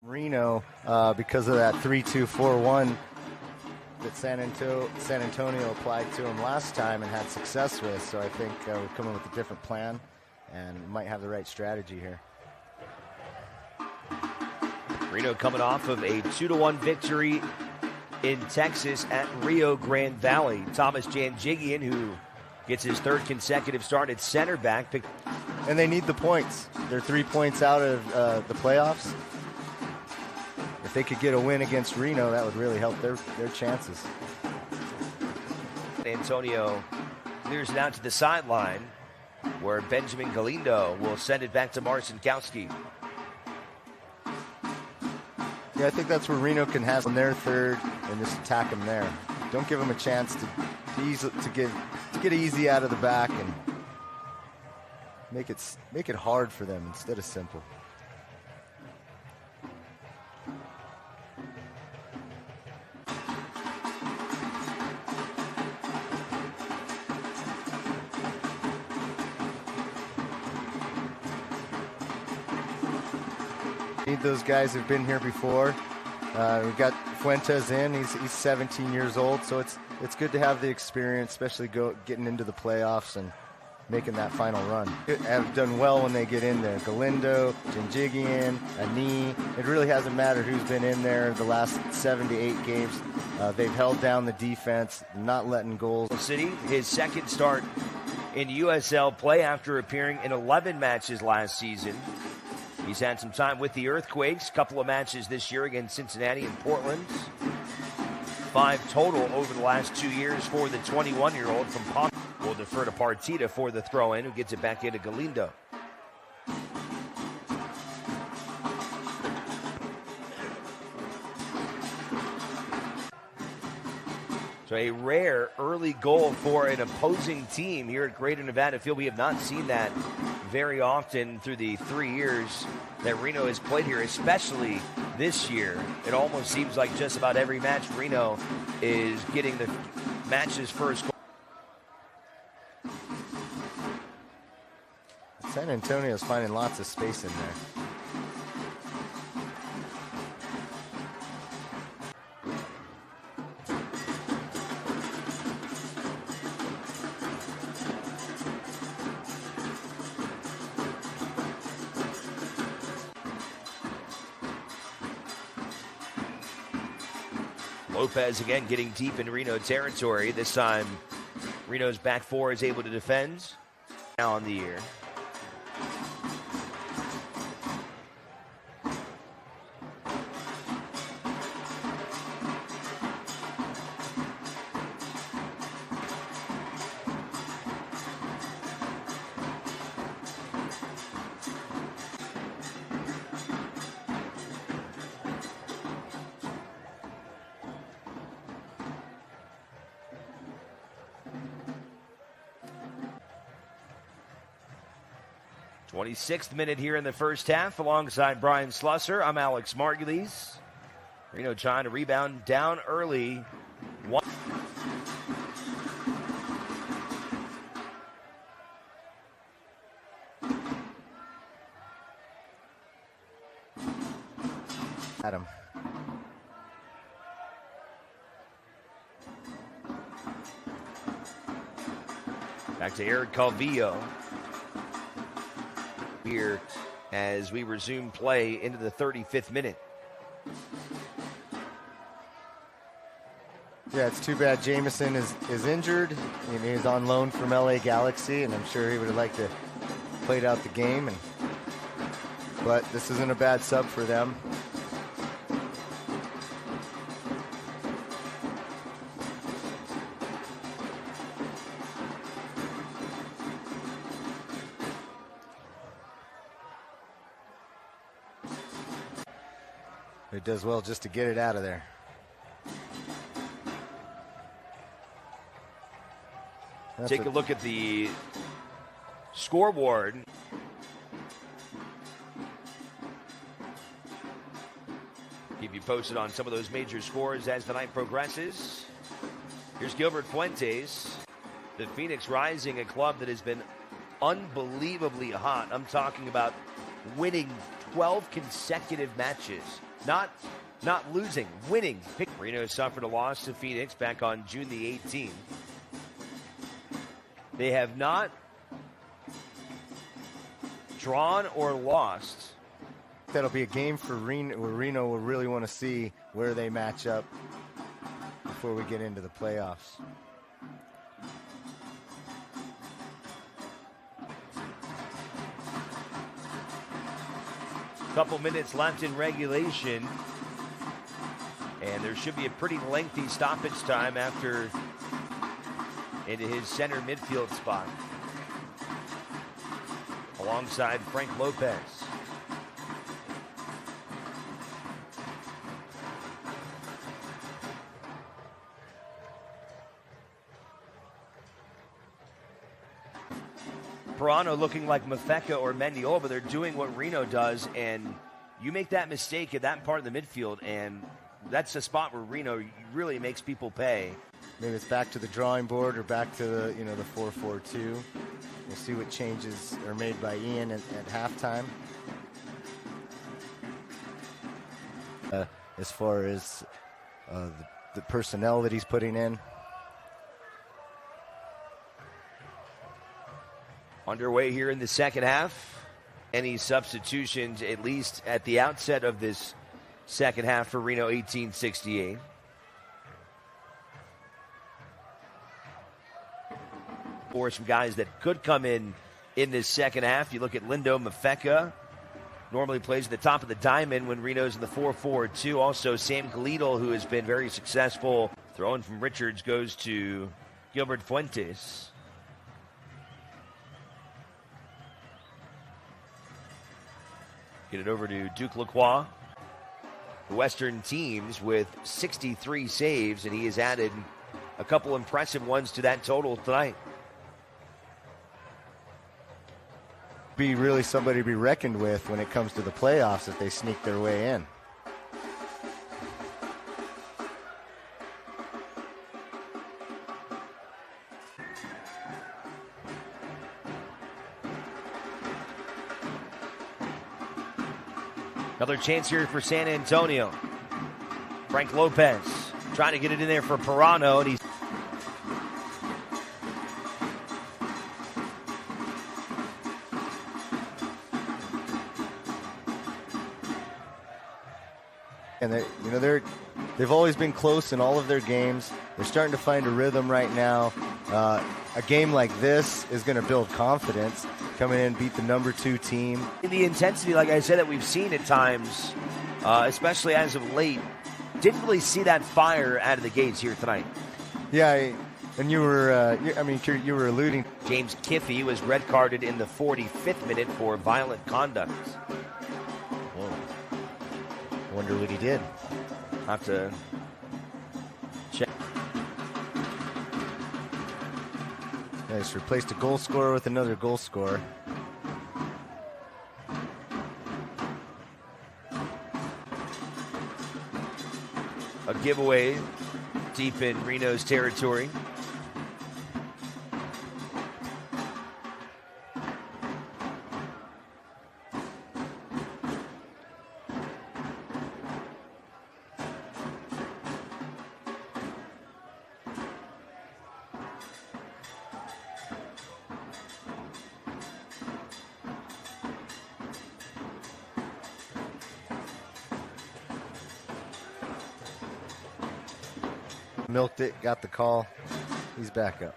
Reno because of that 3-2-4-1 that San Antonio applied to him last time and had success with. So I think we're coming with a different plan and might have the right strategy here. Reno coming off of a 2-1 victory in Texas at Rio Grande Valley. Thomas Janjigian, who gets his third consecutive start at center back. And they need the points. They're 3 points out of the playoffs. If they could get a win against Reno, that would really help their chances. Antonio clears it out to the sideline, where Benjamin Galindo will send it back to Marcinkowski. Yeah, I think that's where Reno can have on their third and just attack them there. Don't give them a chance to get easy out of the back and make it hard for them instead of simple. Need those guys who've been here before. We've got Fuentes in. He's 17 years old, so it's good to have the experience, especially getting into the playoffs and making that final run. Have done well when they get in there. Galindo, Janjigian, Ani. It really hasn't mattered who's been in there the last 7 to 8 games. They've held down the defense, not letting goals. City, his second start in USL play after appearing in 11 matches last season. He's had some time with the Earthquakes, couple of matches this year against Cincinnati and Portland. 5 total over the last 2 years for the 21-year-old from Pop. We'll defer to Partita for the throw-in, who gets it back into Galindo. So a rare early goal for an opposing team here at Greater Nevada Field. We have not seen that very often through the 3 years that Reno has played here, especially this year. It almost seems like just about every match Reno is getting the match's first goal. San Antonio's finding lots of space in there. Lopez again getting deep in Reno territory. This time Reno's back four is able to defend. Now on the year. Sixth minute here in the first half. Alongside Brian Slusser, I'm Alex Margulies. Reno trying to rebound down early. Adam. Back to Eric Calvillo. Here as we resume play into the 35th minute. Yeah, it's too bad Jameson is injured. He's on loan from LA Galaxy, and I'm sure he would have liked to played out the game. But this isn't a bad sub for them. It does well just to get it out of there. Take a look at the scoreboard. Keep you posted on some of those major scores as the night progresses. Here's Gilbert Fuentes. The Phoenix Rising, a club that has been unbelievably hot. I'm talking about winning 12 consecutive matches. not losing, winning. Reno suffered a loss to Phoenix back on June the 18th. They have not drawn or lost. That'll be a game for Reno where Reno will really want to see where they match up before we get into the playoffs. Couple minutes left in regulation, and there should be a pretty lengthy stoppage time after into his center midfield spot alongside Frank Lopez. Pirano looking like Mafeka or Mendiola, but they're doing what Reno does, and you make that mistake at that part of the midfield, and that's a spot where Reno really makes people pay. Maybe it's back to the drawing board or back to the, the 4-4-2. We'll see what changes are made by Ian at halftime. As far as the personnel that he's putting in. Underway here in the second half. Any substitutions, at least at the outset of this second half for Reno 1868? Or some guys that could come in this second half. You look at Lindo Mafeka, normally plays at the top of the diamond when Reno's in the 4-4-2. Also, Sam Galindo, who has been very successful. Throwing from Richards goes to Gilbert Fuentes. Get it over to Duke Lacroix. The Western teams with 63 saves, and he has added a couple impressive ones to that total tonight. Be really somebody to be reckoned with when it comes to the playoffs if they sneak their way in. Another chance here for San Antonio. Frank Lopez trying to get it in there for Pirano, and he's and they've always been close in all of their games. They're starting to find a rhythm right now. A game like this is going to build confidence. Coming in, beat the number 2 team. The intensity, like I said, that we've seen at times, especially as of late, didn't really see that fire out of the gates here tonight. Yeah, and you were alluding. James Kiffey was red carded in the 45th minute for violent conduct. Whoa. Wonder what he did. Have to check. Yeah, he's replaced a goal scorer with another goal scorer. A giveaway deep in Reno's territory. Milked it, got the call. He's back up.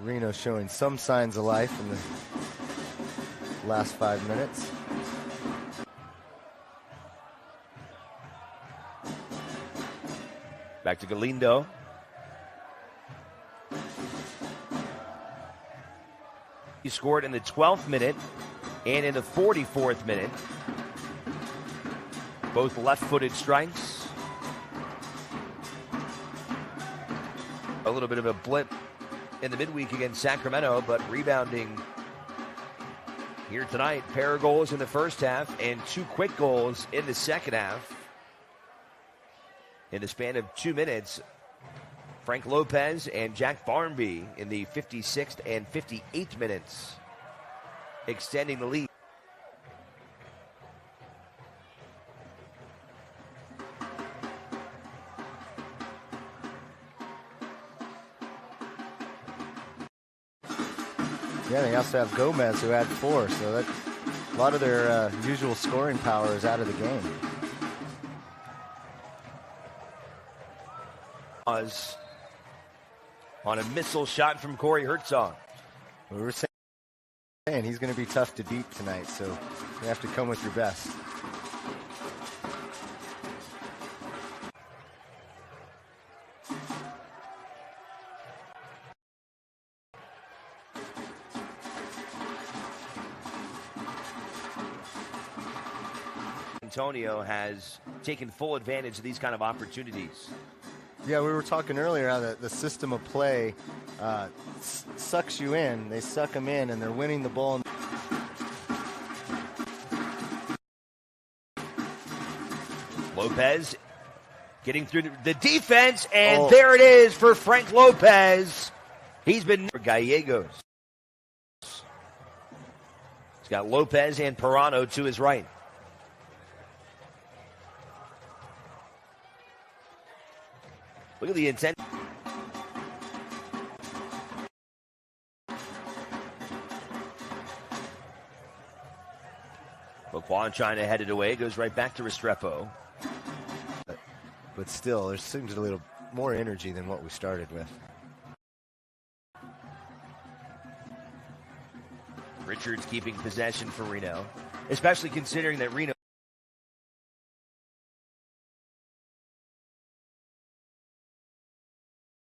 Reno showing some signs of life in the last 5 minutes. Back to Galindo. He scored in the 12th minute and in the 44th minute. Both left-footed strikes. A little bit of a blip in the midweek against Sacramento, but rebounding here tonight. Pair of goals in the first half and 2 quick goals in the second half. In the span of 2 minutes, Frank Lopez and Jack Barnby in the 56th and 58th minutes, extending the lead. Yeah, they also have Gomez, who had 4, so that a lot of their usual scoring power is out of the game. On a missile shot from Corey Herzog. We were saying he's going to be tough to beat tonight, so you have to come with your best. Antonio has taken full advantage of these kind of opportunities. Yeah, we were talking earlier how the system of play sucks you in. They suck them in, and they're winning the ball. Lopez getting through the defense, and there it is for Frank Lopez. He's been for Gallegos. He's got Lopez and Pirano to his right. Look at the intent. Laquan trying to head it away, goes right back to Restrepo. But still, there seems a little more energy than what we started with. Richards keeping possession for Reno, especially considering that Reno